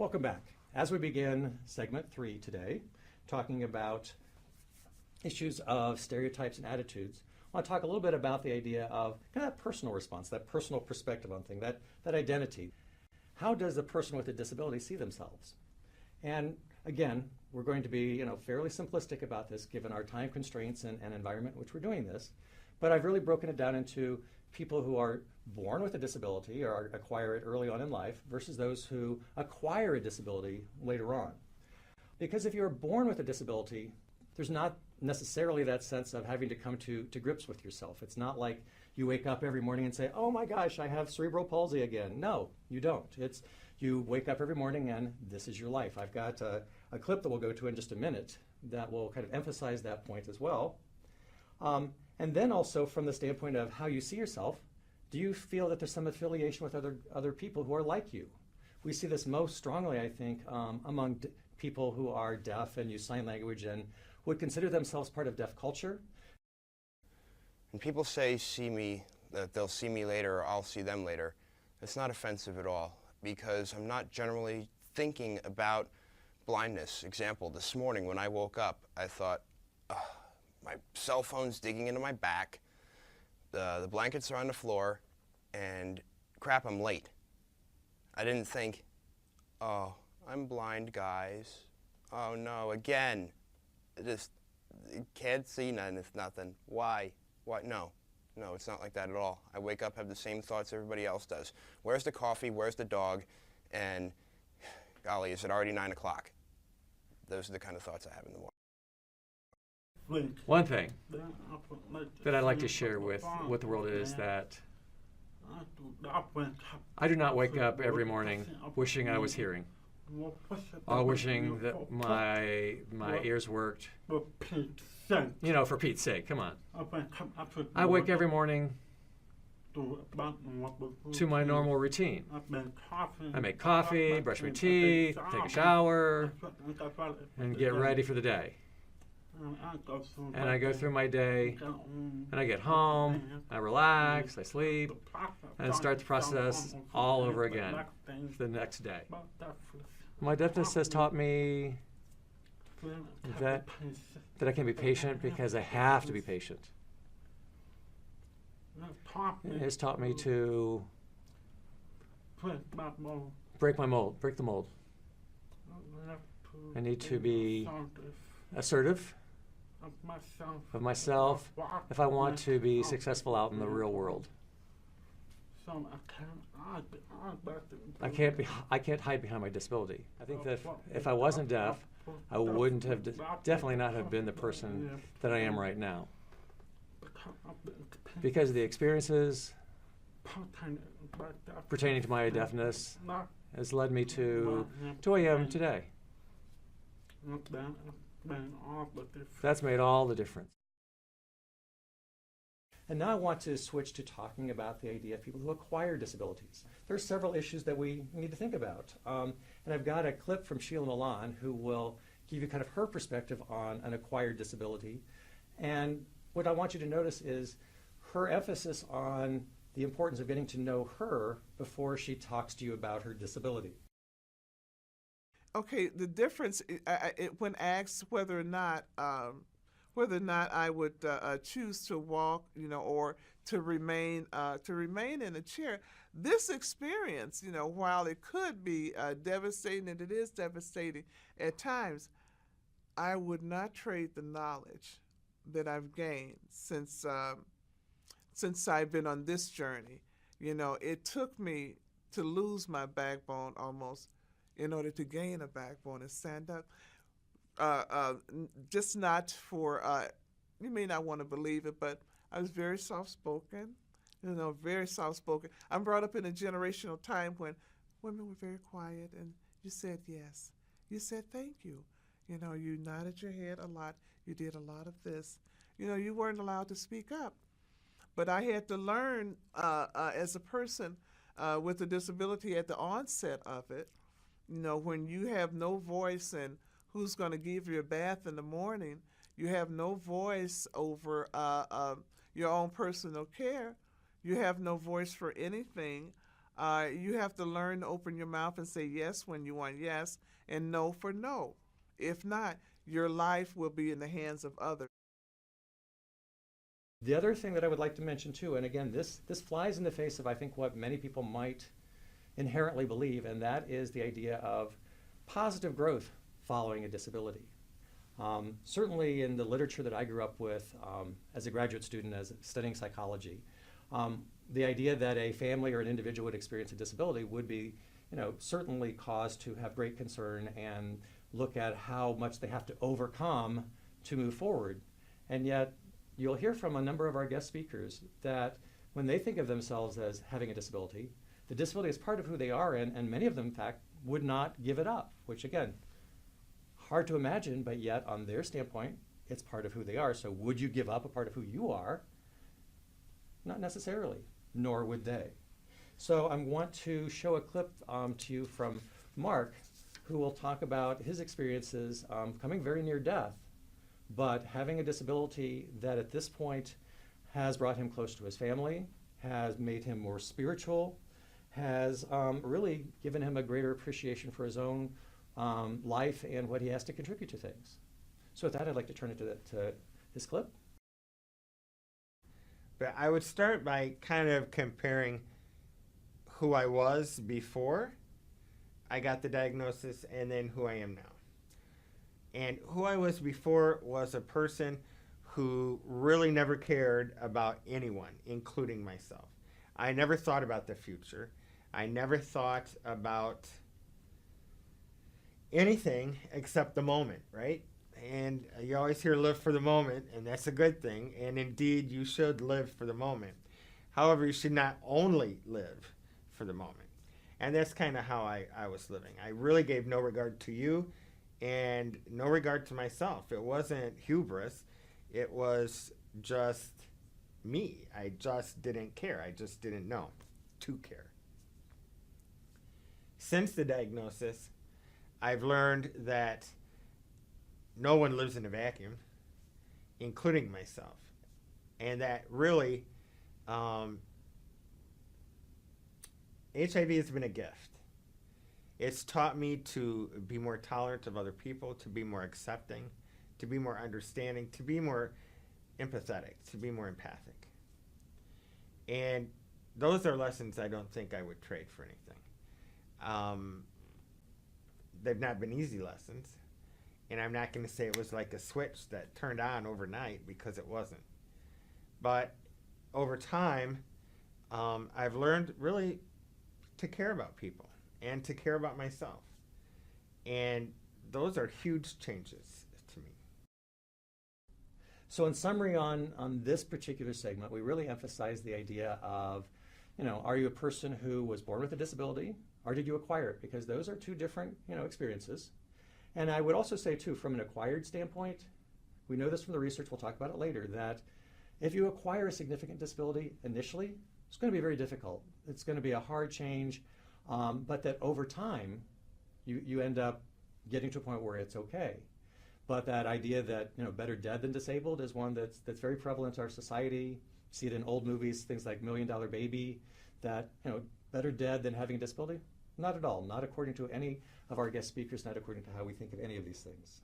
Welcome back. As we begin segment 3 today, talking about issues of stereotypes and attitudes, I want to talk a little bit about the idea of kind of that personal response, that personal perspective on things, that identity. How does a person with a disability see themselves? And again, we're going to be fairly simplistic about this given our time constraints and environment in which we're doing this. But I've really broken it down into people who are born with a disability or acquire it early on in life versus those who acquire a disability later on. Because if you're born with a disability, there's not necessarily that sense of having to come to grips with yourself. It's not like you wake up every morning and say, oh my gosh, I have cerebral palsy again. No, you don't. It's you wake up every morning and this is your life. I've got a clip that we'll go to in just a minute that will kind of emphasize that point as well. And then also from the standpoint of how you see yourself, do you feel that there's some affiliation with other people who are like you? We see this most strongly, I think, among people who are deaf and use sign language and would consider themselves part of deaf culture. When people say that they'll see me later or I'll see them later, it's not offensive at all because I'm not generally thinking about blindness. Example, this morning when I woke up, I thought, my cell phone's digging into my back, the blankets are on the floor, and crap, I'm late. I didn't think, oh, I'm blind, guys. Oh no, again. Just can't see none, it's nothing. Why? No, it's not like that at all. I wake up, have the same thoughts everybody else does. Where's the coffee? Where's the dog? And golly, is it already 9 o'clock? Those are the kind of thoughts I have in the morning. One thing that I'd like to share with the world is that I do not wake up every morning wishing I was hearing. Or wishing that my ears worked. For Pete's sake, come on. I wake every morning to my normal routine. I make coffee, brush my teeth, take a shower, and get ready for the day. And I go through my day, and I get home, I relax, I sleep, and start the process all over again the next day. My deafness has taught me that I can be patient because I have to be patient. It has taught me to break the mold. I need to be assertive of myself if I want to be successful out in the real world. I can't hide behind my disability. I think that if I wasn't deaf, I wouldn't have definitely not have been the person that I am right now. Because of the experiences pertaining to my deafness has led me to who I am today. That's made all the difference. And now I want to switch to talking about the idea of people who acquire disabilities. There are several issues that we need to think about. And I've got a clip from Sheila Milan who will give you kind of her perspective on an acquired disability. And what I want you to notice is her emphasis on the importance of getting to know her before she talks to you about her disability. Okay, the difference when asked whether or not I would choose to walk, or to remain in a chair. This experience, while it could be devastating, and it is devastating at times, I would not trade the knowledge that I've gained since I've been on this journey. It took me to lose my backbone almost in order to gain a backbone and stand up. Just not for, you may not want to believe it, but I was very soft-spoken, very soft-spoken. I'm brought up in a generational time when women were very quiet, and you said yes. You said thank you. You nodded your head a lot. You did a lot of this. You weren't allowed to speak up. But I had to learn as a person with a disability at the onset of it, when you have no voice and who's going to give you a bath in the morning, you have no voice over your own personal care, you have no voice for anything, You have to learn to open your mouth and say yes when you want yes and no for no. If not, your life will be in the hands of others. The other thing that I would like to mention too, and again, this flies in the face of I think what many people might inherently believe, and that is the idea of positive growth following a disability. Certainly in the literature that I grew up with as a graduate student, as studying psychology, the idea that a family or an individual would experience a disability would be, certainly cause to have great concern and look at how much they have to overcome to move forward. And yet, you'll hear from a number of our guest speakers that when they think of themselves as having a disability, the disability is part of who they are, and many of them, in fact, would not give it up, which again, hard to imagine, but yet on their standpoint, it's part of who they are. So would you give up a part of who you are? Not necessarily, nor would they. So I want to show a clip to you from Mark, who will talk about his experiences coming very near death, but having a disability that at this point has brought him close to his family, has made him more spiritual, has really given him a greater appreciation for his own life and what he has to contribute to things. So with that, I'd like to turn it to this clip. But I would start by kind of comparing who I was before I got the diagnosis and then who I am now. And who I was before was a person who really never cared about anyone, including myself. I never thought about the future. I never thought about anything except the moment, right? And you always hear live for the moment, and that's a good thing. And indeed, you should live for the moment. However, you should not only live for the moment. And that's kind of how I was living. I really gave no regard to you and no regard to myself. It wasn't hubris. It was just me. I just didn't care. I just didn't know to care. Since the diagnosis, I've learned that no one lives in a vacuum, including myself. And that really, HIV has been a gift. It's taught me to be more tolerant of other people, to be more accepting, to be more understanding, to be more empathetic, to be more empathic. And those are lessons I don't think I would trade for anything. They've not been easy lessons. And I'm not going to say it was like a switch that turned on overnight, because it wasn't. But over time, I've learned really to care about people and to care about myself. And those are huge changes to me. So in summary on this particular segment, we really emphasize the idea of, are you a person who was born with a disability, or did you acquire it? Because those are two different, experiences. And I would also say, too, from an acquired standpoint, we know this from the research, we'll talk about it later, that if you acquire a significant disability initially, it's going to be very difficult. It's going to be a hard change, but that over time, you end up getting to a point where it's okay. But that idea that, better dead than disabled is one that's very prevalent in our society. You see it in old movies, things like $1 Million Baby, that, better dead than having a disability. Not at all, not according to any of our guest speakers, not according to how we think of any of these things.